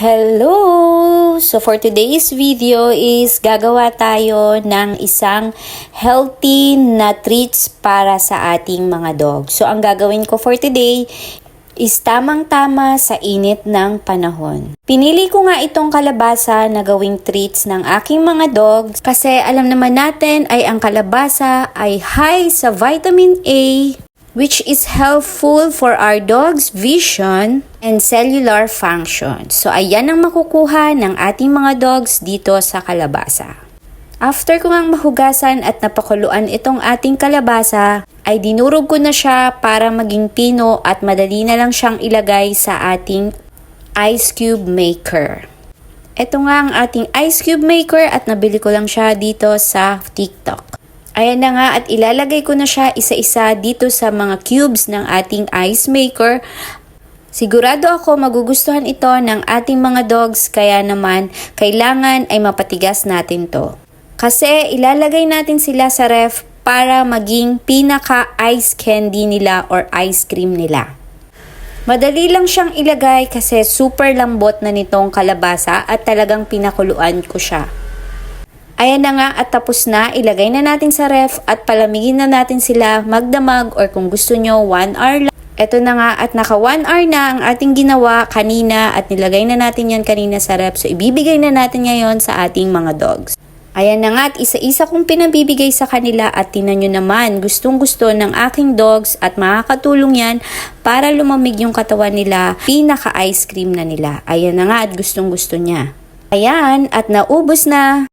Hello! So for today's video is gagawa tayo ng isang healthy na treats para sa ating mga dog. So ang gagawin ko for today is tamang-tama sa init ng panahon. Pinili ko nga itong kalabasa na gawing treats ng aking mga dogs kasi alam naman natin ay ang kalabasa ay high sa vitamin A, which is helpful for our dog's vision and cellular function. So, ayan ang makukuha ng ating mga dogs dito sa kalabasa. After ko ngang mahugasan at napakuluan itong ating kalabasa, ay dinurog ko na siya para maging pino at madali na lang siyang ilagay sa ating ice cube maker. Ito nga ang ating ice cube maker at nabili ko lang siya dito sa TikTok. Ayan na nga at ilalagay ko na siya isa-isa dito sa mga cubes ng ating ice maker. Sigurado ako magugustuhan ito ng ating mga dogs kaya naman kailangan ay mapatigas natin to. Kasi ilalagay natin sila sa ref para maging pinaka-ice candy nila or ice cream nila. Madali lang siyang ilagay kasi super lambot na nitong kalabasa at talagang pinakuluan ko siya. Ayan na nga at tapos na, ilagay na natin sa ref at palamigin na natin sila magdamag or kung gusto nyo 1 hour lang. Ito na nga at naka 1 hour na ang ating ginawa kanina at nilagay na natin yan kanina sa ref. So ibibigay na natin ngayon sa ating mga dogs. Ayan na nga at isa-isa kong pinabibigay sa kanila at tinan nyo naman gustong gusto ng aking dogs at makakatulong yan para lumamig yung katawan nila, pinaka ice cream na nila. Ayan na nga at gustong gusto niya. Ayan at naubos na.